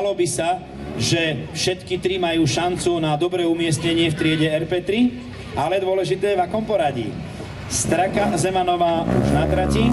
Zdalo by sa, že všetky tri majú šancu na dobré umiestnenie v triede RP3, ale dôležité je v akom poradí. Straka Zemanová už na trati.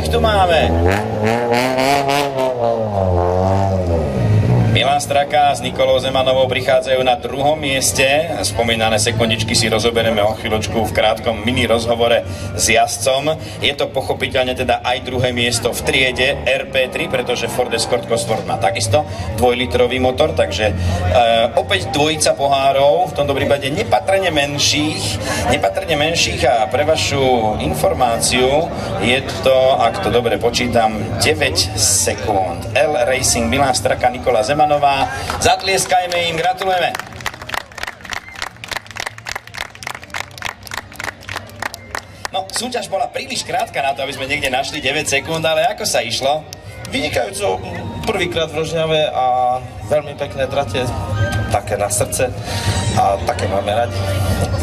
ich tu máme. Milan Straka s Nikolou Zemanovou prichádzajú na druhom mieste. Spomínané sekundičky si rozoberieme o chvíľočku v krátkom mini rozhovore s jazdcom. Je to pochopiteľne teda aj druhé miesto v triede RP3, pretože Ford Escort Cosworth má takisto 2-litrový motor, takže opäť dvojica pohárov, v tomto prípade nepatrne menších a pre vašu informáciu je to, ak to dobre počítam, 9 sekúnd. L Racing, Milan Straka, Nikola Zemanová. Zatlieskajme im, gratulujeme. No, súťaž bola príliš krátka na to, aby sme niekde našli 9 sekúnd, ale ako sa išlo? Vynikajúco, prvýkrát v Rožňave a veľmi pekné trate, také na srdce a také máme radi.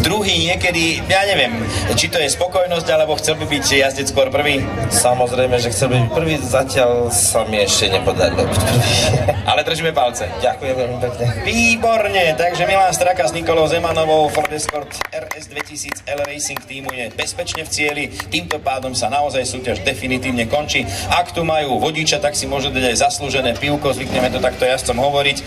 Druhý niekedy, ja neviem, či to je spokojnosť, alebo chcel by byť jazdec skôr prvý? Samozrejme, že chcel byť prvý, zatiaľ sa mi ešte nepodarilo byť prvý. Ale držíme palce. Ďakujem veľmi pekne. Výborne, takže Milan Straka s Nikolou Zemanovou, Ford Escort RS 2000 L Racing týmu je bezpečne v cieli, týmto pádom sa naozaj súťaž definitívne končí. Ak tu majú vodiča, tak si môžu dať aj zaslúžené pivko, zvykneme to takto jazdcom hovoriť.